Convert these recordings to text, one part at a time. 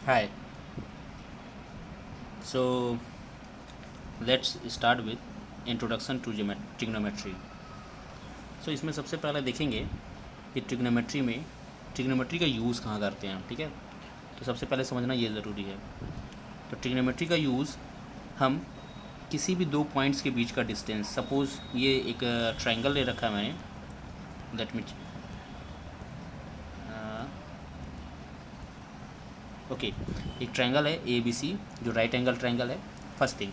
Hi. So let's start with introduction to trigonometry. So इसमें सबसे पहले देखेंगे कि ट्रिग्नोमेट्री का यूज़ कहाँ करते हैं हम, ठीक है। तो सबसे पहले समझना ये ज़रूरी है। तो ट्रिग्नोमेट्री का यूज़ हम किसी भी दो पॉइंट्स के बीच का डिस्टेंस, सपोज़ ये एक ट्रायंगल ले रखा है मैंने, लेट मी ओके, एक ट्रायंगल है ABC जो राइट एंगल ट्रायंगल है, फर्स्ट थिंग।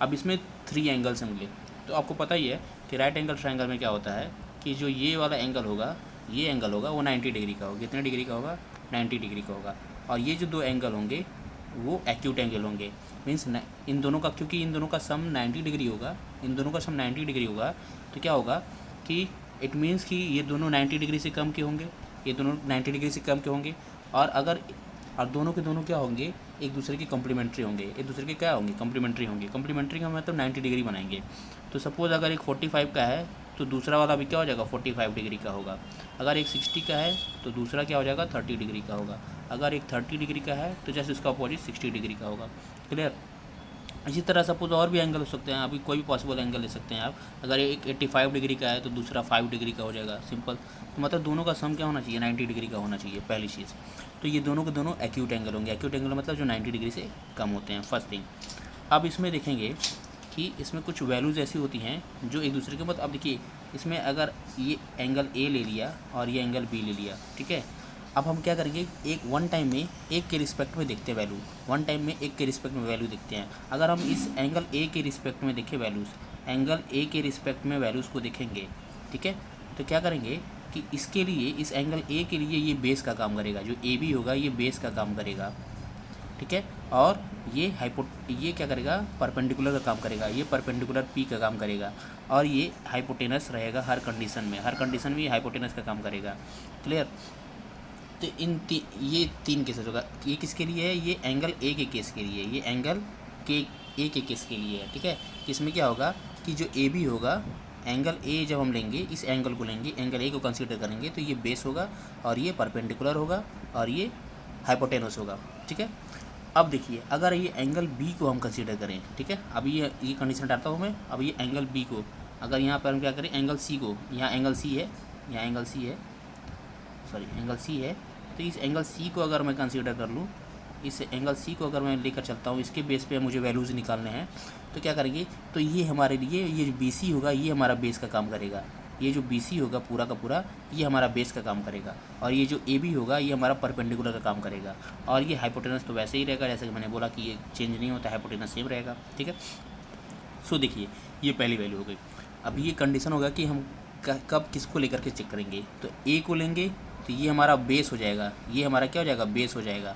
अब इसमें 3 एंगल्स होंगे। तो आपको पता ही है कि राइट एंगल ट्रायंगल में क्या होता है कि जो ये वाला एंगल होगा, ये एंगल होगा वो 90 डिग्री का होगा। कितने डिग्री का होगा? 90 डिग्री का होगा। और ये जो दो एंगल होंगे वो एक्यूट एंगल होंगे। मीन्स इन दोनों का, क्योंकि इन दोनों का सम 90 डिग्री होगा, तो क्या होगा कि इट मीन्स कि ये दोनों 90 डिग्री से कम के होंगे, और दोनों के दोनों क्या होंगे, एक दूसरे के कम्प्लीमेंट्री होंगे, कम्प्लीमेंट्री का मतलब 90 डिग्री बनाएंगे। तो सपोज़ अगर एक 45 का है तो दूसरा वाला भी क्या हो जाएगा, 45 डिग्री का होगा। अगर एक 60 का है तो दूसरा क्या हो जाएगा, 30 डिग्री का होगा। अगर एक 30 डिग्री का है तो जैसे उसका अपोजिट 60 डिग्री का होगा। क्लियर? इसी तरह सपोज और भी एंगल हो सकते हैं, अभी कोई भी पॉसिबल एंगल ले सकते हैं आप। अगर एक 85 डिग्री का है तो दूसरा 5 डिग्री का हो जाएगा, सिंपल। तो मतलब दोनों का सम क्या होना चाहिए, 90 डिग्री का होना चाहिए, पहली चीज़। तो ये दोनों के दोनों एक्यूट एंगल होंगे। एक्यूट एंगल मतलब जो 90 डिग्री से कम होते हैं, फर्स्ट थिंग। अब इसमें देखेंगे कि इसमें कुछ वैल्यूज़ ऐसी होती हैं जो एक दूसरे के मतलब, अब देखिए इसमें अगर ये एंगल A ले लिया और ये एंगल B ले लिया, ठीक है। अब हम क्या करेंगे, एक वन टाइम में एक के रिस्पेक्ट में देखते हैं वैल्यू, देखते हैं। अगर हम इस एंगल A के रिस्पेक्ट में देखें वैल्यूज़ को देखेंगे, ठीक है। तो क्या करेंगे कि इसके लिए, इस एंगल A के लिए ये बेस का काम करेगा, जो AB होगा ये बेस का काम करेगा, ठीक है। और ये क्या करेगा, परपेंडिकुलर का काम करेगा, ये परपेंडिकुलर P का काम करेगा। और ये हाइपोटेनस रहेगा हर कंडीशन में ये हाइपोटेनस का काम करेगा। क्लियर? तो ये 3 केसेस होगा। ये किसके लिए है, ये एंगल A के केस के लिए, A के केस के लिए है, ठीक है। इसमें क्या होगा कि जो AB होगा, एंगल A जब हम लेंगे, इस एंगल को लेंगे, एंगल A को कंसीडर करेंगे, तो ये बेस होगा और ये परपेंडिकुलर होगा और ये हाइपोटेनस होगा, ठीक है। अब देखिए अगर ये एंगल B को हम कंसीडर करें, ठीक है। अभी ये कंडीशन डालता हूँ मैं। अब ये एंगल B को, अगर यहाँ पर हम क्या करें, एंगल C को, यहाँ एंगल C है, तो इस एंगल C को अगर मैं कंसीडर कर लूँ, इस एंगल C को अगर मैं लेकर चलता हूँ, इसके बेस पे मुझे वैल्यूज़ निकालने हैं, तो क्या करेंगे, तो ये हमारे लिए, ये जो BC होगा ये हमारा बेस का काम करेगा। ये जो BC होगा पूरा का पूरा, ये हमारा बेस का काम करेगा। और ये जो AB होगा ये हमारा परपेंडिकुलर का काम करेगा। और ये हाइपोटेनस तो वैसे ही रहेगा, जैसे कि मैंने बोला कि ये चेंज नहीं होता, हाइपोटेनस सेम रहेगा, ठीक है। सो देखिए ये पहली वैल्यू हो गई। अब ये कंडीशन होगा कि हम कब किसको लेकर के चेक करेंगे, तो A को लेंगे तो ये हमारा बेस हो जाएगा, ये हमारा क्या हो जाएगा, बेस हो जाएगा।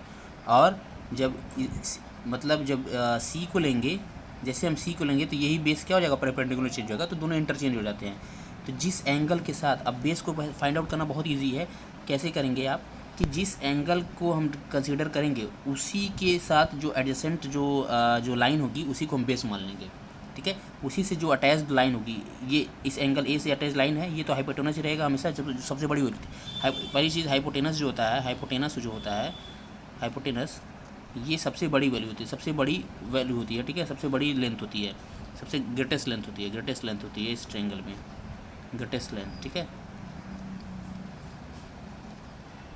और जब C को लेंगे, जैसे हम C को लेंगे तो यही बेस क्या हो जाएगा, परपेंडिकुलर चेंज होगा, तो दोनों इंटरचेंज हो जाते हैं। तो जिस एंगल के साथ, अब बेस को फाइंड आउट करना बहुत ईजी है। कैसे करेंगे आप, कि जिस एंगल को हम कंसीडर करेंगे उसी के साथ जो एडजेसेंट जो लाइन होगी उसी को हम बेस मान लेंगे, ठीक है। उसी से जो अटैच्ड लाइन होगी, ये इस एंगल A से अटैच लाइन है, ये तो हाइपोटेनस ही रहेगा हमेशा, जब सबसे बड़ी होती है। पहली चीज़ हाइपोटेनस जो होता है, हाइपोटेनस ये सबसे बड़ी वैल्यू होती है, ठीक है। सबसे बड़ी लेंथ होती है, सबसे ग्रेटेस्ट लेंथ होती है इस ट्रायंगल में, ग्रेटेस्ट लेंथ, ठीक है।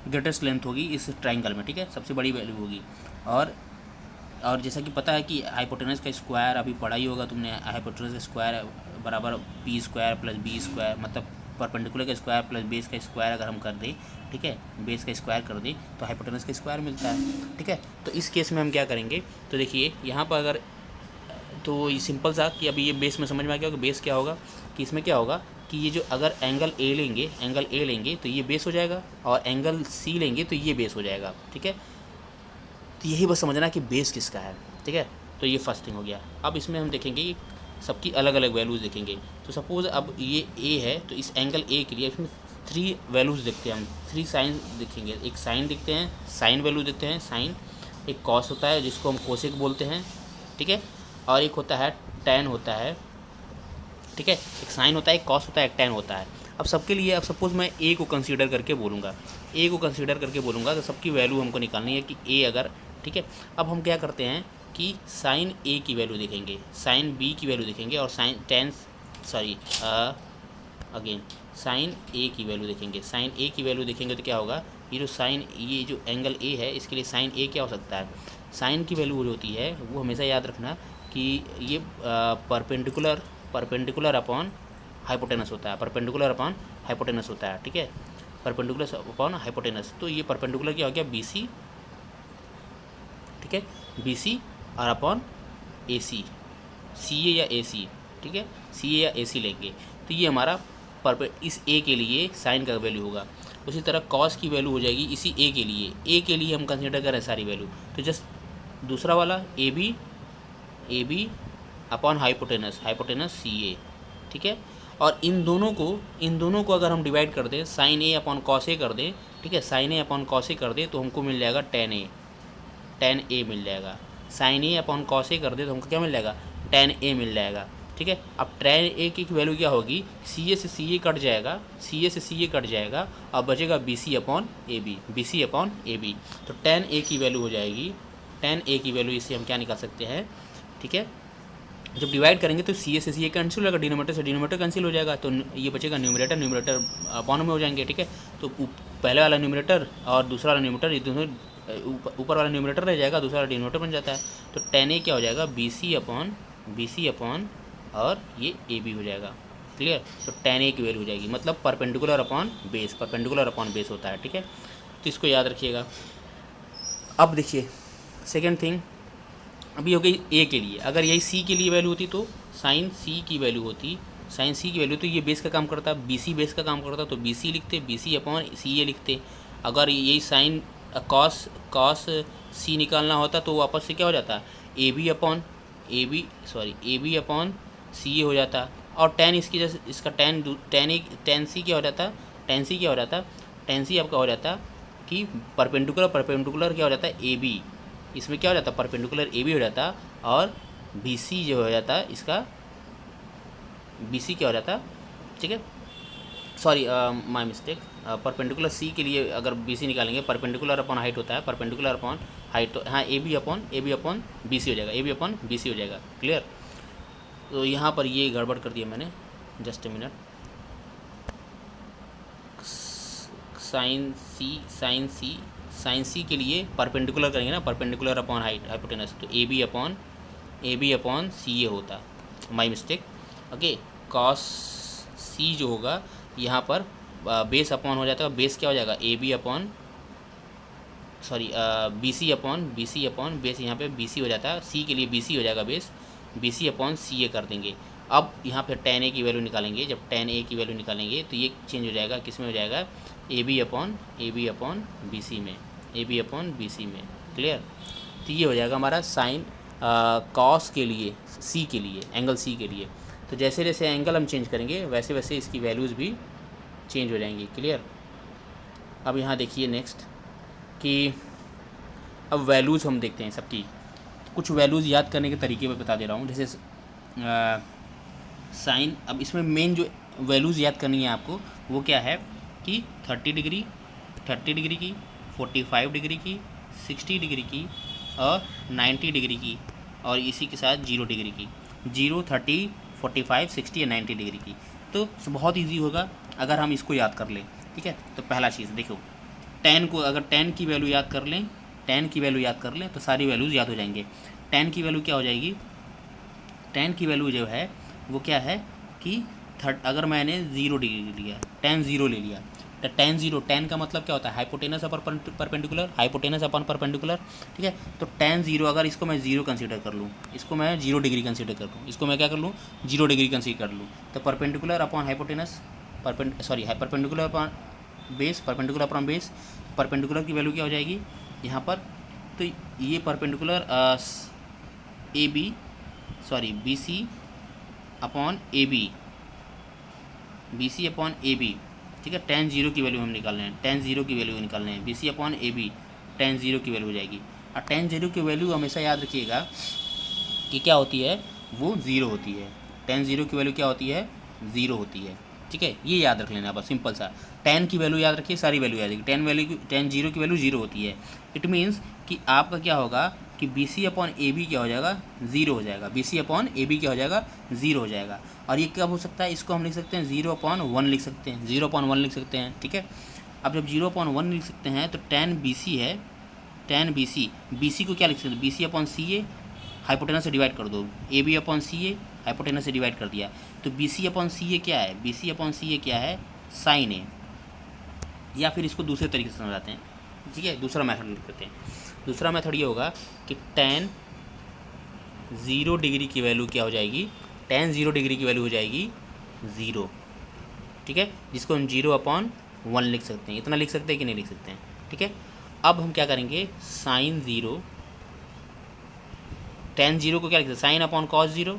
ग्रेटेस्ट लेंथ होगी इस ट्रायंगल में, ठीक है, सबसे बड़ी वैल्यू होगी। और जैसा कि पता है कि हाइपोटेनस का स्क्वायर अभी पढ़ा ही होगा तुमने, हाइपोटेनस का स्क्वायर बराबर P square plus B square, मतलब परपेंडिकुलर का स्क्वायर प्लस बेस का स्क्वायर अगर हम कर दें, ठीक है, बेस का स्क्वायर कर दें तो हाइपोटेनस का स्क्वायर मिलता है, ठीक है। तो इस केस में हम क्या करेंगे, तो देखिए यहाँ पर अगर, तो ये सिंपल सा कि अभी ये बेस में समझ में आ गया कि बेस क्या होगा, कि इसमें क्या होगा कि ये जो अगर एंगल A लेंगे तो ये बेस हो जाएगा, और एंगल C लेंगे तो ये बेस हो जाएगा, ठीक है। तो यही बस समझना कि बेस किसका है, ठीक है। तो ये फर्स्ट थिंग हो गया। अब इसमें हम देखेंगे कि सबकी अलग अलग वैल्यूज़ देखेंगे। तो सपोज़ अब ये A है, तो इस एंगल A के लिए इसमें 3 वैल्यूज़ देखते हैं हम, 3 साइन देखेंगे। एक साइन देखते हैं, साइन वैल्यू देते हैं, साइन। एक कॉस होता है जिसको हम कोसेक बोलते हैं, ठीक है। और एक होता है टैन होता है, ठीक है। एक साइन होता है, एक कॉस होता है, एक टैन होता है। अब सबके लिए, अब सपोज़ मैं A को कंसीडर करके बोलूँगा, तो सबकी वैल्यू हमको निकालनी है कि A अगर ठीक है। अब हम क्या करते हैं कि साइन ए की वैल्यू देखेंगे, साइन बी की वैल्यू देखेंगे और साइन अगेन साइन ए की वैल्यू देखेंगे। साइन ए की वैल्यू देखेंगे तो क्या होगा, ये जो एंगल ए है इसके लिए साइन ए क्या हो सकता है, साइन की वैल्यू जो होती है वो हमेशा याद रखना कि ये परपेंडिकुलर अपॉन हाइपोटेनस होता है, परपेंडिकुलर अपॉन हाइपोटेनस होता है, ठीक है, परपेंडिकुलर अपॉन हाइपोटेनस। तो ये परपेंडिकुलर क्या हो गया, बी सी, ठीक है, बी सी और अपॉन ए सी, सी ए या ए सी, ठीक है, सी ए या ए सी लेंगे तो ये हमारा इस ए के लिए साइन का वैल्यू होगा। उसी तरह कॉस की वैल्यू हो जाएगी इसी ए के लिए हम कंसिडर करें सारी वैल्यू, तो जस्ट दूसरा वाला ए बी अपॉन हाइपोटेनस सी ए, ठीक है। और इन दोनों को अगर हम डिवाइड कर दें, sign A upon cos A कर दें, ठीक है, sign A upon cos A कर दें तो हमको मिल जाएगा टेन ए मिल जाएगा। Sign A upon cos A कर दे तो हमको क्या मिल जाएगा, टेन ए मिल जाएगा, ठीक है। अब टेन ए की वैल्यू क्या होगी, सी ए से सी ए कट जाएगा और बचेगा B C upon A B, तो टेन ए की वैल्यू हो जाएगी, टेन ए की वैल्यू इससे हम क्या निकाल सकते हैं, ठीक है। जब डिवाइड करेंगे तो सी ए से सी ए कैंसिल हो जाएगा, डिनोमीटर से डिनोमीटर कैंसिल हो जाएगा, तो ये बचेगा न्यूमरेटर अपॉन में हो जाएंगे, ठीक है। तो पहले वाला न्यूमरेटर और दूसरा वाला न्यूमरेटर, ये दोनों ऊपर वाला न्यूमरेटर रह जाएगा, दूसरा वाला डिनोमीटर बन जाता है। तो टेन ए क्या हो जाएगा, बी सी अपॉन और ये ए बी हो जाएगा, क्लियर। तो टेन ए की वैल्यू हो जाएगी, मतलब परपेंडिकुलर अपॉन बेस होता है, ठीक है। तो इसको याद रखिएगा। अब देखिए सेकेंड थिंग, अभी हो गई ए के लिए, अगर यही सी के लिए वैल्यू होती तो साइन सी की वैल्यू तो ये बेस का काम करता, बी सी बेस का काम करता, तो बी सी लिखते, बी सी अपॉन सी ए लिखते। अगर यही साइन कॉस सी निकालना होता तो वापस से क्या हो जाता, ए बी अपॉन सी ए हो जाता। और टेन इसकी जैसे इसका टेन सी क्या हो जाता, टेन सी आपका हो जाता कि परपेंडिकुलर क्या हो जाता है, ए बी, इसमें क्या हो जाता, परपेंडिकुलर ए बी हो जाता, और बी सी जो हो जाता इसका बी सी क्या हो जाता, ठीक है, सॉरी माय मिस्टेक, परपेंडिकुलर सी के लिए अगर बी सी निकालेंगे, परपेंडिकुलर अपॉन हाइट होता है, परपेंडिकुलर अपॉन हाइट, हाँ A B upon B C हो जाएगा, क्लियर। तो यहाँ पर ये गड़बड़ कर दिया मैंने, जस्ट ए मिनट। साइन सी के लिए परपेंडिकुलर करेंगे ना, परपेंडिकुलर अपॉन हाइपोटेनस, तो ए बी अपॉन सी ए होता, माय मिस्टेक, ओके। कॉस सी जो होगा यहाँ पर बेस अपॉन हो जाता है, बेस क्या हो जाएगा, A B upon B C upon base, यहाँ पे बी सी हो जाता है, सी के लिए बी सी हो जाएगा base, B C upon C ए कर देंगे। अब यहाँ पे टेन ए की वैल्यू निकालेंगे, जब टेन ए की वैल्यू निकालेंगे तो ये चेंज हो जाएगा, किस में हो जाएगा, A B upon B C में, क्लियर। तो ये हो जाएगा हमारा साइन कॉस के लिए, सी के लिए, एंगल सी के लिए। तो जैसे जैसे एंगल हम चेंज करेंगे वैसे वैसे इसकी वैल्यूज़ भी चेंज हो जाएंगी, क्लियर। अब यहाँ देखिए नेक्स्ट कि अब वैल्यूज़ हम देखते हैं सबकी, कुछ वैल्यूज़ याद करने के तरीके मैं बता दे रहा हूँ। जैसे साइन, अब इसमें मेन जो वैल्यूज़ याद करनी है आपको वो क्या है कि 30 डिग्री की, 45 डिग्री की, 60 डिग्री की और 90 डिग्री की, और इसी के साथ 0 डिग्री की, 0, 30, 45, 60 या 90 डिग्री की। तो बहुत इजी होगा अगर हम इसको याद कर लें, ठीक है। तो पहला चीज़ देखो, टेन को अगर टेन की वैल्यू याद कर लें तो सारी वैल्यूज़ याद हो जाएंगे। टेन की वैल्यू क्या हो जाएगी, टेन की वैल्यू जो है वो क्या है कि अगर मैंने 0 डिग्री लिया, टेन 0 ले लिया, तो टेन का मतलब क्या होता है, हाइपोटेनस अपॉन परपेंडिकुलर, ठीक है। तो टेन 0, अगर इसको मैं 0 कंसीडर कर लूँ, इसको मैं 0 डिग्री कंसीडर कर लूँ, इसको मैं क्या कर लूँ, 0 डिग्री कंसीडर कर लूँ, तो perpendicular upon hypotenuse, perpendicular upon base, perpendicular की वैल्यू क्या हो जाएगी यहाँ पर, तो ये perpendicular B C upon A B, ठीक है। टेन 0 की वैल्यू हम निकाल रहे हैं, B C upon A B, ten 0 की वैल्यू हो जाएगी। और टेन 0 की वैल्यू हमेशा याद रखिएगा कि क्या होती है, वो 0 होती है। टेन 0 की वैल्यू क्या होती है, 0 होती है, ठीक है। ये याद रख लेना बस, सिंपल सा। टेन की वैल्यू याद रखिए, सारी वैल्यू याद रखिए। टेन 0 की वैल्यू 0 होती है। इट मीन्स कि आपका क्या होगा कि B C upon A B क्या हो जाएगा, ज़ीरो हो जाएगा। B C upon A B क्या हो जाएगा, ज़ीरो हो जाएगा। और ये कब हो सकता है, इसको हम लिख सकते हैं 0/1 लिख सकते हैं, 0/1 लिख सकते हैं, ठीक है। अब जब 0/1 लिख सकते हैं तो tan बी सी है, tan बी सी को क्या लिख सकते हैं, B C upon C A, hypotenuse से डिवाइड कर दो, A B upon C A, hypotenuse से डिवाइड कर दिया, तो बी सी अपॉन सी ए क्या है, बी सी अपॉन सी ए क्या है, साइन ए। या फिर इसको दूसरे तरीके से समझाते हैं, ठीक है, दूसरा मेथड लिख देते हैं। दूसरा मेथड ये होगा कि tan 0 डिग्री की वैल्यू क्या हो जाएगी, tan 0 डिग्री की वैल्यू हो जाएगी 0, ठीक है, जिसको हम 0/1 लिख सकते हैं। इतना लिख सकते हैं कि नहीं लिख सकते हैं, ठीक है। अब हम क्या करेंगे, साइन 0, tan 0 को क्या लिख सकते हैं, साइन अपॉन कॉस 0।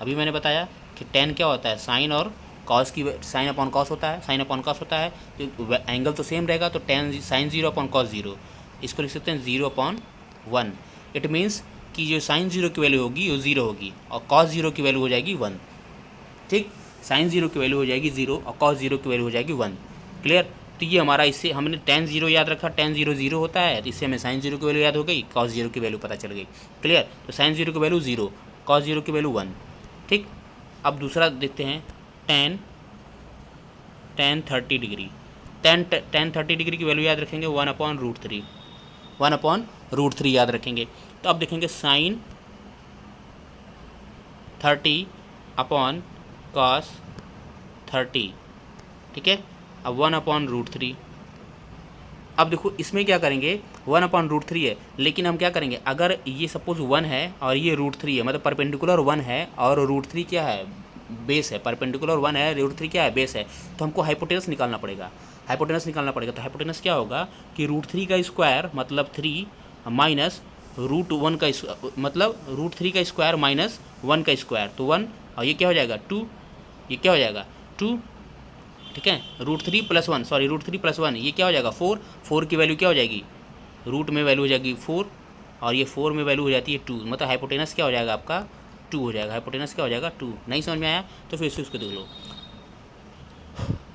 अभी मैंने बताया कि tan क्या होता है, साइन और कॉस की, साइन अपॉन कॉस होता है, साइन अपॉन कॉस होता है, तो एंगल तो सेम रहेगा, तो tan साइन 0 अपॉन कॉस 0, इसको लिख सकते हैं 0/1। इट मीन्स कि जो साइन 0 की वैल्यू होगी वो 0 होगी और कॉस 0 की वैल्यू हो जाएगी 1, ठीक। साइन 0 की वैल्यू हो जाएगी 0 और कॉस 0 की वैल्यू हो जाएगी 1, क्लियर। तो ये हमारा, इससे हमने tan 0 याद रखा, tan 0 0 होता है, तो इससे हमें साइन 0 की वैल्यू याद हो गई, कॉस 0 की वैल्यू पता चल गई, क्लियर। तो साइन 0 की वैल्यू 0, कॉस 0 की वैल्यू 1, ठीक। अब दूसरा देखते हैं, tan 30 डिग्री, tan 30 डिग्री की वैल्यू याद रखेंगे 1/√3, 1/√3 याद रखेंगे। तो अब देखेंगे साइन 30 अपॉन कॉस 30, ठीक है। अब 1/√3। अब देखो इसमें क्या करेंगे, 1/√3 है, लेकिन हम क्या करेंगे, अगर ये सपोज 1 है और ये √3 है, मतलब परपेंडिकुलर 1 है और √3 क्या है, बेस है, परपेंडिकुलर 1 है, √3 क्या है, बेस है, तो हमको हाइपोटेनस निकालना पड़ेगा, हाइपोटेनस निकालना पड़ेगा। तो हाइपोटेनस क्या होगा कि √3 का स्क्वायर मतलब 3 माइनस √1 का मतलब √3 का स्क्वायर माइनस 1 का स्क्वायर, तो 1 और ये क्या हो जाएगा 2, ये क्या हो जाएगा 2, ठीक है। √3 + 1, सॉरी √3 + 1 ये क्या हो जाएगा 4, 4 की वैल्यू क्या हो जाएगी, रूट में वैल्यू हो जाएगी 4 और ये 4 में वैल्यू हो जाती है 2, मतलब हाइपोटेनस क्या हो जाएगा आपका 2 हो जाएगा, हाइपोटेनस क्या हो जाएगा 2। नहीं समझ में आया तो फिर से उसको देख लो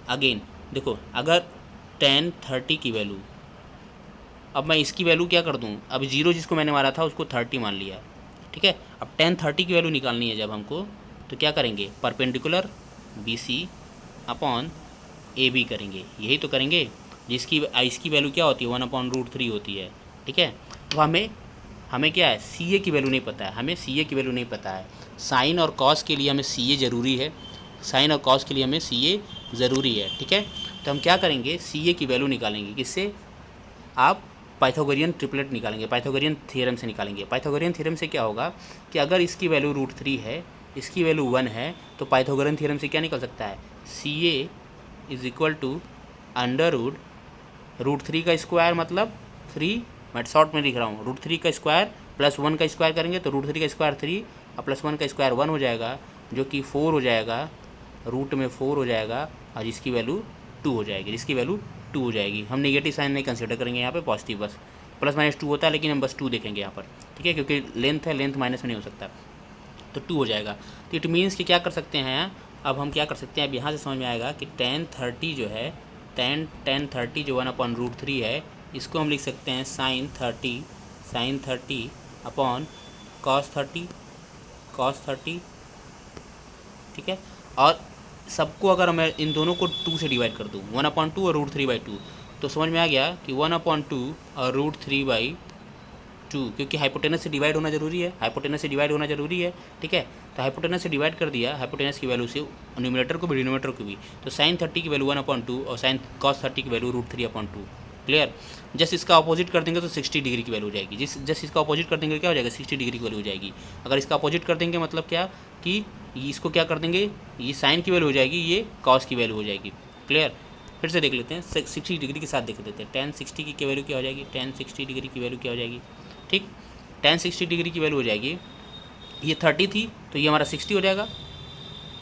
अगेन। देखो अगर tan 30 की वैल्यू, अब मैं इसकी वैल्यू क्या कर दूँ, अब 0 जिसको मैंने मारा था उसको 30 मान लिया, ठीक है। अब tan 30 की वैल्यू निकालनी है जब हमको, तो क्या करेंगे, परपेंडिकुलर BC अपॉन AB करेंगे, यही तो करेंगे, जिसकी इसकी वैल्यू क्या होती है 1/√3 होती है, ठीक है। अब हमें क्या है, CA की वैल्यू नहीं पता है, हमें CA की वैल्यू नहीं पता है। साइन और कॉस के लिए हमें CA ज़रूरी है, साइन और कॉस के लिए हमें CA ज़रूरी है, ठीक है। तो हम क्या करेंगे, CA की वैल्यू निकालेंगे, किससे, आप पाइथागोरियन ट्रिपलेट निकालेंगे, पाइथागोरियन थ्योरम से निकालेंगे। पाइथागोरियन थ्योरम से क्या होगा कि अगर इसकी वैल्यू √3 है, इसकी वैल्यू 1 है, तो पाइथागोरियन थ्योरम से क्या निकल सकता है, CA = √3 का स्क्वायर मतलब 3, मैं शॉर्ट में लिख रहा हूँ, √3 का स्क्वायर प्लस 1 का स्क्वायर करेंगे तो √3 का स्क्वायर 3 और प्लस 1 का स्क्वायर 1 हो जाएगा, जो कि 4 हो जाएगा, रूट में 4 हो जाएगा और जिसकी वैल्यू 2 हो जाएगी, जिसकी वैल्यू 2 हो जाएगी। हम नेगेटिव साइन नहीं कंसिडर करेंगे यहाँ पे, पॉजिटिव बस, +- 2 होता है लेकिन हम बस 2 देखेंगे यहाँ पर, ठीक है, क्योंकि लेंथ है, लेंथ माइनस में नहीं हो सकता, तो 2 हो जाएगा। तो इट मीन्स कि क्या कर सकते हैं, अब हम क्या कर सकते हैं, अब यहाँ से समझ में आएगा कि tan 30 जो है, tan 30 जो 1/√3 है, इसको हम लिख सकते हैं साइन 30 अपॉन cos 30, ठीक है। और सबको अगर मैं इन दोनों को 2 से डिवाइड कर दूँ, 1/2 और √3/2, तो समझ में आ गया कि 1/2 और √3/2, क्योंकि हाइपोटेनस से डिवाइड होना जरूरी है, हाइपोटेनस से डिवाइड होना जरूरी है, ठीक है। तो हाइपोटेनस से डिवाइड कर दिया, हाइपोटेनस की वैल्यू से न्यूमरेटर को भी डिनोमिनेटर को भी, तो साइन 30 की वैल्यू 1/2 और साइन cos 30 की वैल्यू √3/2, क्लियर। जस्ट इसका अपोजिट कर देंगे तो 60 डिग्री की वैल्यू हो जाएगी, जस्ट इसका अपोजिट कर देंगे क्या हो जाएगा, 60 डिग्री की वैल्यू हो जाएगी। अगर इसका अपोजिट कर देंगे मतलब क्या कि इसको क्या कर देंगे, ये साइन की वैल्यू हो जाएगी, ये कॉस की वैल्यू हो जाएगी, क्लियर। फिर से देख लेते हैं, 60 डिग्री के साथ देख लेते हैं, tan 60 की वैल्यू क्या हो जाएगी, tan 60 डिग्री की वैल्यू क्या हो जाएगी, ठीक। tan 60 डिग्री की वैल्यू हो जाएगी, ये 30 थी तो ये हमारा 60 हो जाएगा,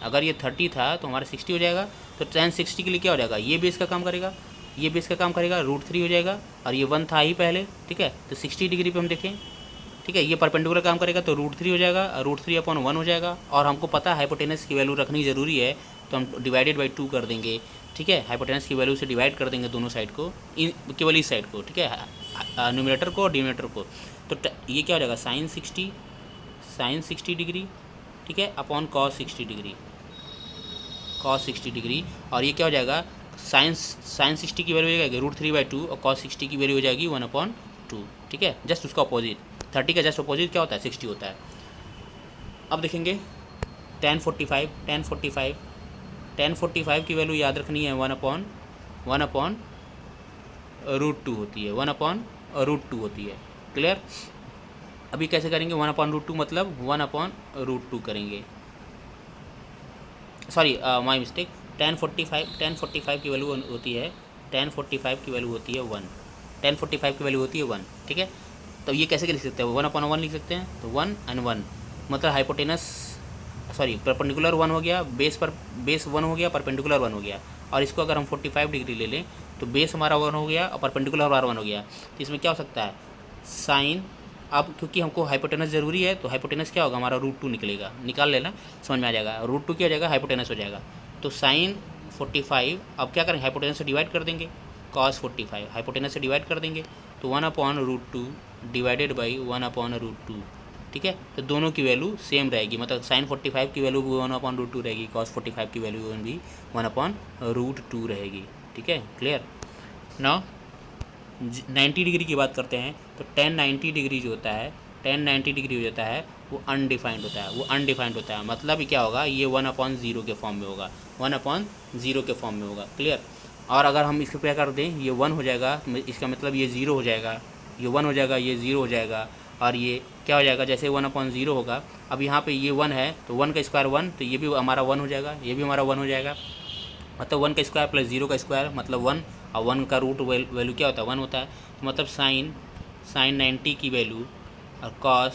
अगर ये 30 था तो हमारा 60 हो जाएगा। तो tan 60 के लिए क्या हो जाएगा, ये बेस का काम करेगा, ये बेस का काम करेगा, √3 हो जाएगा और ये 1 था ही पहले, ठीक है। तो 60 डिग्री पे हम देखें, ठीक है, ये परपेंडिकुलर काम करेगा तो √3 हो जाएगा और √3/1 हो जाएगा। और हमको पता है हाइपोटेनस की वैल्यू रखनी ज़रूरी है, तो हम डिवाइडेड बाई 2 कर देंगे, ठीक है, हाइपोटेनस की वैल्यू से डिवाइड कर देंगे दोनों साइड को, केवल इस साइड को, ठीक है, न्यूमरेटर को और डिनोमिनेटर को। तो ये क्या हो जाएगा, साइन 60 डिग्री, ठीक है, upon cos 60 degree, cos 60 degree. और ये क्या हो जाएगा, साइन 60 की वैल्यू हो जाएगी √3/2 और कॉस 60 की वैल्यू हो जाएगी 1/2, ठीक है, जस्ट उसका अपोजिट। 30 का जस्ट अपोजिट क्या होता है, 60 होता है। अब देखेंगे tan 45 की वैल्यू याद रखनी है 1/√2 होती है, 1/√2 होती है, क्लियर। अभी कैसे करेंगे, 1/√2 मतलब 1/√2 करेंगे, सॉरी माई मिस्टेक। tan 45 की वैल्यू होती है, tan 45 की वैल्यू होती है 1, tan 45 की वैल्यू होती है 1, ठीक है। तो ये कैसे लिख सकते हैं, 1/1 लिख सकते हैं, तो 1 and 1 मतलब हाइपोटेनस, सॉरी परपेंडिकुलर 1 हो गया, बेस 1 हो गया, परपेंडिकुलर 1 हो गया। और इसको अगर हम 45 डिग्री ले लें तो बेस हमारा 1 हो गया और परपेंडिकुलर हमारा 1 हो गया। तो इसमें क्या हो सकता है, साइन, अब क्योंकि हमको हाइपोटेनस ज़रूरी है तो हाइपोटेनस क्या होगा, हमारा √2 निकलेगा, निकाल लेना, समझ में आ जाएगा। √2 क्या हो जाएगा, हाइपोटेनस हो जाएगा। तो साइन 45, अब क्या करेंगे, हाइपोटेनस से डिवाइड कर देंगे, कॉस 45 हाइपोटेनस से डिवाइड कर देंगे, तो 1/√2 डिवाइडेड बाई 1/√2, ठीक है। तो दोनों की वैल्यू सेम रहेगी, मतलब साइन 45 की वैल्यू भी 1/√2 रहेगी, कॉस 45 की वैल्यू भी 1/√2 रहेगी, ठीक है, क्लियर। नाउ 90 डिग्री की बात करते हैं, तो tan 90 डिग्री जो होता है, tan 90 डिग्री हो जाता है वो अनडिफाइंड होता है, वो अनडिफाइंड होता है, मतलब क्या होगा, ये 1/0 के फॉर्म में होगा, 1/0 के फॉर्म में होगा, क्लियर। और अगर हम इसको क्या कर दें, ये 1 हो जाएगा, इसका मतलब ये 0 हो जाएगा, ये 1 हो जाएगा, ये 0 हो जाएगा, और ये क्या हो जाएगा, जैसे 1/0 होगा। अब यहाँ पे ये 1 है तो 1 का स्क्वायर 1, तो ये भी हमारा 1 हो जाएगा, ये भी हमारा 1 हो जाएगा, मतलब 1 का स्क्वायर प्लस 0 का स्क्वायर मतलब 1, और 1 का रूट वैल्यू क्या होता है, 1 होता है। तो मतलब साइन 90 की वैल्यू और कॉस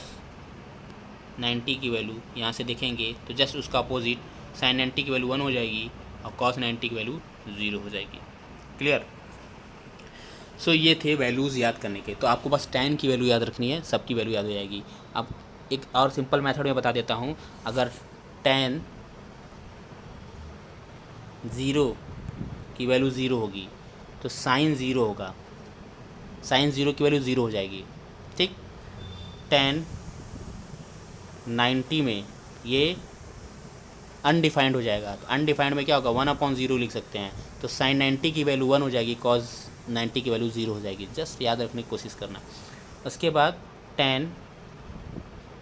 90 की वैल्यू यहाँ से देखेंगे तो जस्ट उसका अपोजिट, साइन 90 की वैल्यू 1 हो जाएगी और कॉस 90 की वैल्यू 0 हो जाएगी, क्लियर। सो ये थे वैल्यूज़ याद करने के। तो आपको बस tan की वैल्यू याद रखनी है, सबकी वैल्यू याद हो जाएगी। अब एक और सिंपल मेथड में बता देता हूँ, अगर tan 0 की वैल्यू 0 होगी तो साइन 0 होगा, साइन 0 की वैल्यू 0 हो जाएगी, ठीक। tan 90 में ये अनडिफाइंड हो जाएगा, तो अनडिफाइंड में क्या होगा, 1/0 लिख सकते हैं, तो साइन 90 की वैल्यू 1 हो जाएगी, कॉस 90 की वैल्यू 0 हो जाएगी, जस्ट याद रखने की कोशिश करना। उसके बाद tan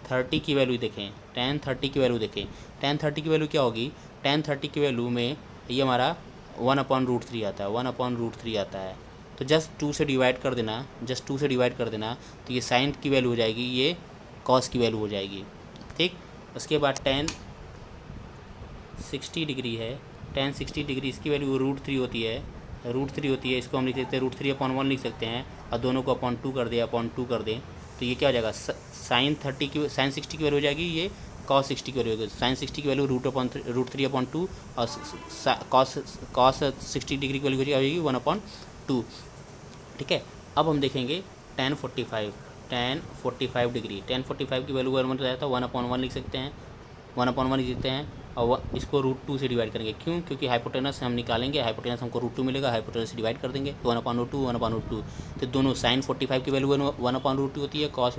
30 की वैल्यू देखें, tan 30 की वैल्यू देखें, tan 30 की वैल्यू क्या होगी, tan 30 की वैल्यू में ये हमारा 1/√3 आता है, 1/√3 आता है, तो जस्ट 2 से डिवाइड कर देना, जस्ट 2 से डिवाइड कर देना, तो ये साइन की वैल्यू हो जाएगी, ये कॉस की वैल्यू हो जाएगी, ठीक। उसके बाद tan 60 डिग्री है, tan 60 डिग्री इसकी वैल्यू √3 होती है, √3 होती है, इसको हम लिख सकते हैं √3/1 लिख सकते हैं, और दोनों को /2 कर दें, /2 कर दें, तो ये क्या हो जाएगा, साइन 60 की वैल्यू हो जाएगी, ये कॉस 60 की वैल्यू होगी, साइन 60 की वैल्यू √3/2 और कॉस 60 डिग्री की वैल्यू हो जाएगी 1/2, ठीक है। अब हम देखेंगे tan 45 डिग्री, tan 45 की वैल्यू 1 रहता है, तो 1/1 लिख सकते हैं, 1/1 लिख सकते हैं, और इसको √2 से डिवाइड करेंगे, क्यों, क्योंकि हाइपोटेनस हम निकालेंगे, हाइपोटेनस हमको √2 मिलेगा, हाइपोटेनस से डिवाइड कर देंगे, तो 1/2 तो दोनों साइन 45 की वैल्यू 1/√2 होती है, कॉस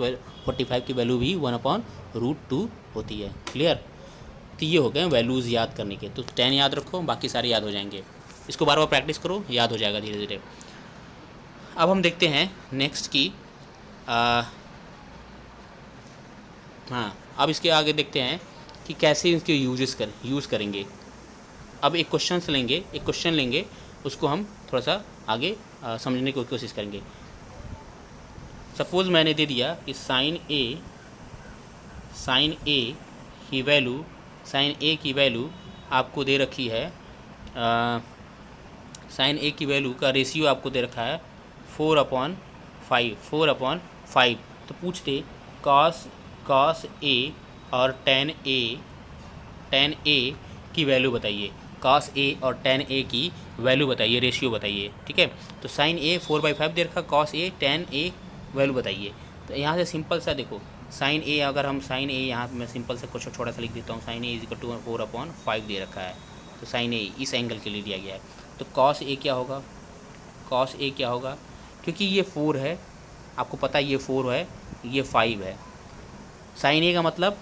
45 की वैल्यू भी 1/√2 होती है, क्लियर। तो ये हो गए वैल्यूज़ याद करने के। तो tan याद रखो, बाकी सारे याद हो जाएंगे, इसको बार बार प्रैक्टिस करो, याद हो जाएगा धीरे धीरे। अब हम देखते हैं नेक्स्ट की, हाँ, अब इसके आगे देखते हैं कि कैसे इसके यूज़ करेंगे। अब एक क्वेश्चन लेंगे, उसको हम थोड़ा सा आगे समझने की कोशिश करेंगे। सपोज़ मैंने दे दिया कि साइन ए की वैल्यू आपको दे रखी है, साइन ए की वैल्यू का रेशियो आपको दे रखा है 4/5। तो पूछते कॉस ए और tan ए की वैल्यू बताइए, cos a और tan a की वैल्यू बताइए, रेशियो बताइए, ठीक है। तो sin a 4/5 दे रखा, cos a tan a value बताइए। तो यहाँ से सिंपल सा देखो, sin a, अगर हम sin a, यहाँ मैं सिंपल सा छोटा सा लिख देता हूँ, sin a = 4/5 दे रखा है, तो sin a इस एंगल के लिए दिया गया है। तो कॉस ए क्या होगा, कॉस ए क्या होगा, क्योंकि ये 4 है, आपको पता है ये 4 है, ये 5 है। साइन ए का मतलब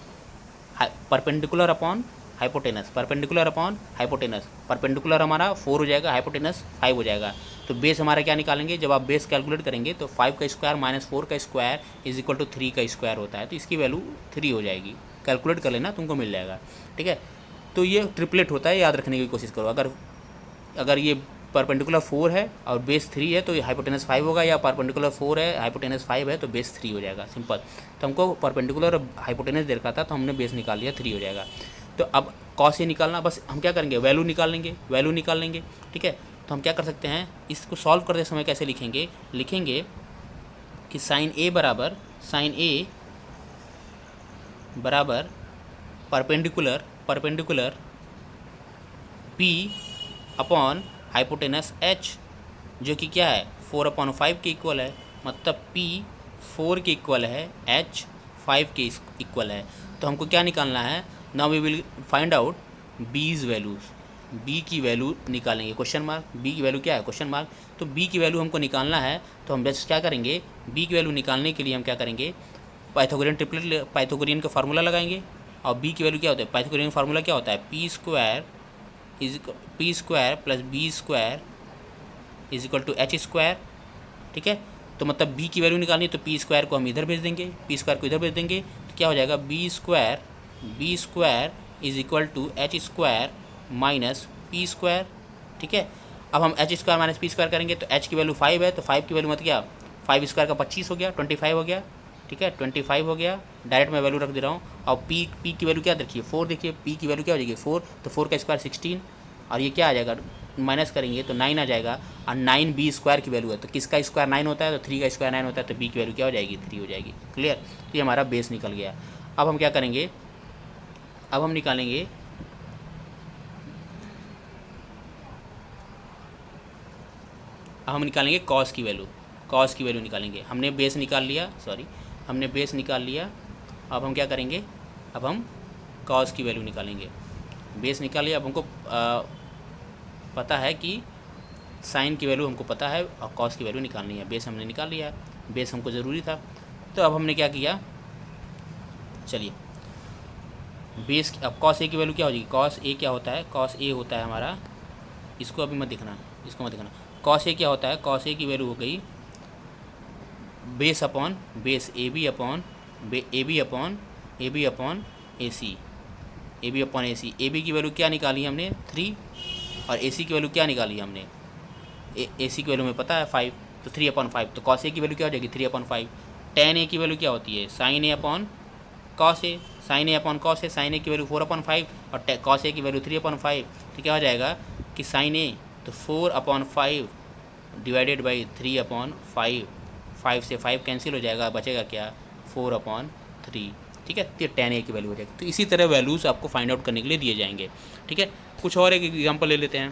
perpendicular upon hypotenuse, perpendicular upon hypotenuse, perpendicular हमारा 4 हो जाएगा, हाइपोटेनस 5 हो जाएगा। तो बेस हमारा क्या निकालेंगे, जब आप बेस कैलकुलेट करेंगे तो 5 का स्क्वायर माइनस 4 का स्क्वायर इज इक्वल टू 3 का स्क्वायर होता है, तो इसकी वैल्यू 3 हो जाएगी। कैलकुलेट कर लेना, तुमको मिल जाएगा, ठीक है। तो ये ट्रिपलेट होता है, याद रखने की कोशिश करो। अगर ये परपेंडिकुलर 4 है और बेस 3 है तो ये हाइपोटेनस 5 होगा, या परपेंडिकुलर 4 है हाइपोटेनस 5 है तो बेस 3 हो जाएगा, सिंपल। तो हमको परपेंडिकुलर हाइपोटेनस दे रखा था तो हमने बेस निकाल लिया, 3 हो जाएगा। तो अब कॉस ये निकालना, बस हम क्या करेंगे, वैल्यू निकाल लेंगे, वैल्यू निकाल लेंगे, ठीक है। तो हम क्या कर सकते हैं, इसको सॉल्व करते समय कैसे लिखेंगे, लिखेंगे कि साइन ए बराबर perpendicular P upon hypotenuse H, जो कि क्या है 4/5 के इक्वल है, मतलब P 4 के इक्वल है, H 5 के इक्वल है। तो हमको क्या निकालना है, now we will find out these values, B की वैल्यू निकालेंगे, क्वेश्चन मार्क, B की वैल्यू क्या है, क्वेश्चन मार्क। तो B की वैल्यू हमको निकालना है, तो हम बस क्या करेंगे, B की वैल्यू निकालने के लिए हम क्या करेंगे, पाइथागोरियन का फार्मूला लगाएंगे। और B की वैल्यू क्या होता है, पाइथागोरियन फार्मूला क्या होता है, P square plus B square is equal to H square, ठीक है। तो मतलब B की वैल्यू निकालनी है तो P स्क्वायर को हम इधर भेज देंगे, P स्क्वायर को इधर भेज देंगे, तो क्या हो जाएगा, B square is equal to H square minus P square, ठीक है। अब हम H square minus P square करेंगे तो H की वैल्यू 5 है, तो 5 की वैल्यू मत क्या, 5 स्क्वायर का 25 हो गया, 25 हो गया, ठीक है, 25 हो गया, डायरेक्ट मैं वैल्यू रख दे रहा हूँ। और P की वैल्यू क्या देखिए 4, देखिए P की वैल्यू क्या हो जाएगी 4, तो 4 का स्क्वायर 16, और ये क्या आ जाएगा, माइनस करेंगे तो 9 आ जाएगा, और 9 B स्क्वायर की वैल्यू है, तो किसका स्क्वायर 9 होता है, तो 3 का स्क्वायर 9 होता है, तो B की वैल्यू क्या हो जाएगी 3 हो जाएगी, क्लियर। तो ये हमारा बेस निकल गया। अब हम क्या करेंगे, अब हम निकालेंगे कॉस की वैल्यू, कॉस की वैल्यू निकालेंगे। हमने बेस निकाल लिया, हमने बेस निकाल लिया। अब हम क्या करेंगे, अब हम कॉस की वैल्यू निकालेंगे, बेस निकाल लिया। अब हमको पता है कि साइन की वैल्यू हमको पता है और कॉस की वैल्यू निकालनी है, बेस हमने निकाल लिया, बेस हमको ज़रूरी था। तो अब हमने क्या किया, चलिए बेस, अब कॉस ए की वैल्यू क्या हो जाएगी, कॉस ए क्या होता है, कॉस ए होता है हमारा, इसको अभी मत देखना, इसको मत देखना, कॉस ए क्या होता है, कॉस ए की वैल्यू हो गई base upon base A B upon A C, A B की वैल्यू क्या निकाली हमने 3, और ए सी की वैल्यू क्या निकाली हमने, ए सी की वैल्यू में पता है 5, तो 3/5, तो कॉस ए की वैल्यू क्या हो जाएगी 3/5। टेन ए की वैल्यू क्या होती है, sign A upon cos A, sign A upon cos A, sign ए की वैल्यू 4/5 और कॉस ए की वैल्यू 3/5, तो क्या हो जाएगा कि साइन ए तो 4/5 डिवाइडेड बाई 3/5, 5 से 5 कैंसिल हो जाएगा, बचेगा क्या 4/3, ठीक है। तो टेन ए की वैल्यू हो जाएगी। तो इसी तरह वैल्यूज़ आपको फाइंड आउट करने के लिए दिए जाएंगे, ठीक है। कुछ और एक एग्जांपल ले लेते हैं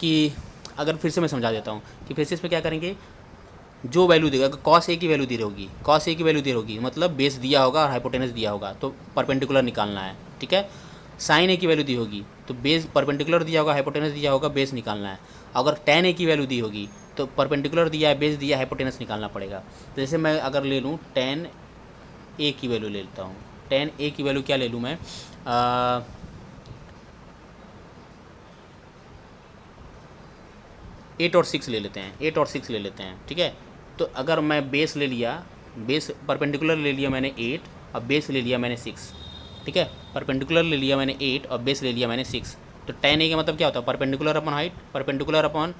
कि अगर फिर से मैं समझा देता हूँ कि फिर से इसमें क्या करेंगे, जो वैल्यू देगा, कॉस ए की वैल्यू दी होगी, कॉस ए की वैल्यू दी होगी मतलब बेस दिया होगा और हाइपोटेनस दिया होगा, तो परपेंडिकुलर निकालना है, ठीक है। साइन ए की वैल्यू दी होगी तो बेस परपेंडिकुलर दिया होगा, हाइपोटेनस दिया होगा, बेस निकालना है। अगर टेन ए की वैल्यू दी होगी तो परपेंडिकुलर दिया है, बेस दिया है, हाइपोटेनस निकालना पड़ेगा। तो जैसे मैं अगर ले लूँ टेन ए की वैल्यू ले लेता हूँ, टेन ए की वैल्यू क्या ले लूँ मैं, 8 और 6 ले लेते हैं, 8 और 6 ले लेते हैं, ठीक है। तो अगर मैं बेस ले लिया, बेस परपेंडिकुलर ले लिया मैंने 8 और बेस ले लिया मैंने 6, ठीक है। परपेंडिकुलर ले लिया मैंने 8 और बेस ले लिया मैंने 6, तो टेन ए का मतलब क्या होता है, perpendicular upon height, perpendicular upon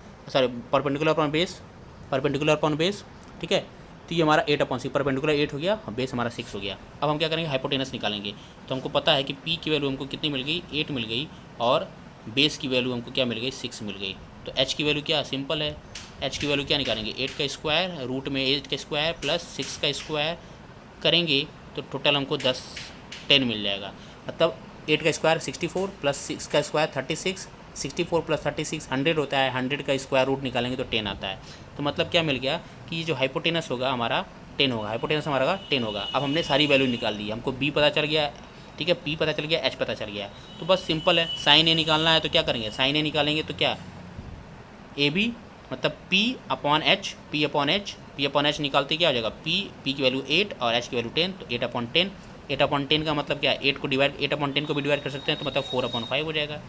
base, ठीक है। तो ये हमारा 8/6, परपेंडिकुलर 8 हो गया और बेस हमारा 6 हो गया। अब हम क्या करेंगे, हाइपोटेनस निकालेंगे। तो हमको पता है कि P की वैल्यू हमको कितनी मिल गई, 8 मिल गई, और बेस की वैल्यू हमको क्या मिल गई, 6 मिल गई। तो H की वैल्यू क्या, सिंपल है, H की वैल्यू क्या निकालेंगे, 8 का स्क्वायर रूट में 8 का स्क्वायर प्लस 6 का स्क्वायर करेंगे तो टोटल हमको 10 मिल जाएगा। मतलब 8 का स्क्वायर 64 प्लस 6 का स्क्वायर 36, 64 प्लस 36 100 होता है, 100 का स्क्वायर रूट निकालेंगे तो 10 आता है। तो मतलब क्या मिल गया कि ये जो हाइपोटेनस होगा हमारा 10 होगा, हाइपोटेनस हमारा 10 होगा। अब हमने सारी वैल्यू निकाल ली, हमको B पता चल गया, ठीक है, P पता चल गया, H पता चल गया। तो बस सिंपल है, साइन ए निकालना है तो क्या करेंगे, साइन ए निकालेंगे तो क्या ए बी मतलब P अपॉन एच निकालते क्या हो जाएगा, P की वैल्यू 8 और H की वैल्यू 10, तो 8/10। 8/10 का मतलब क्या है, 8/10 को भी डिवाइड कर सकते हैं, तो मतलब 4/5 हो जाएगा,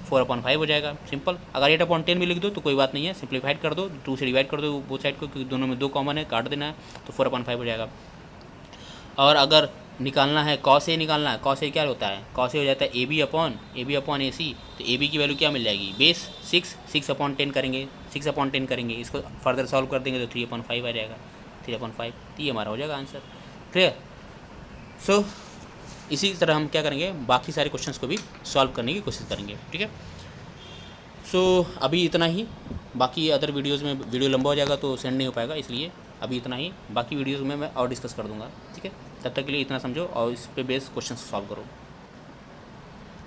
4/5 हो जाएगा, सिंपल। अगर 8/10 भी लिख दो तो कोई बात नहीं है, सिंप्लीफाइड कर दो, 2 से डिवाइड कर दो वो साइड को, क्योंकि दोनों में 2 कॉमन है, काट देना है, तो 4/5 हो जाएगा। और अगर निकालना है कॉस ए निकालना है, कॉस ए क्या होता है, कॉस ए हो जाता है ए बी अपॉन ए सी, तो ए बी की वैल्यू क्या मिल जाएगी, बेस 6/10 करेंगे, 6/10 करेंगे, इसको फर्दर सॉल्व कर देंगे तो 3/5 आ जाएगा, 3/5, तो ये हमारा हो जाएगा आंसर। क्लियर। सो इसी तरह हम क्या करेंगे, बाकी सारे क्वेश्चंस को भी सॉल्व करने की कोशिश करेंगे, ठीक है। सो अभी इतना ही, बाकी अदर वीडियोज़ में वीडियो लंबा हो जाएगा तो सेंड नहीं हो पाएगा, इसलिए अभी इतना ही, बाकी वीडियोज़ में मैं और डिस्कस कर दूंगा, ठीक है। तब तक के लिए इतना समझो और इस पे बेस क्वेश्चन सॉल्व करो।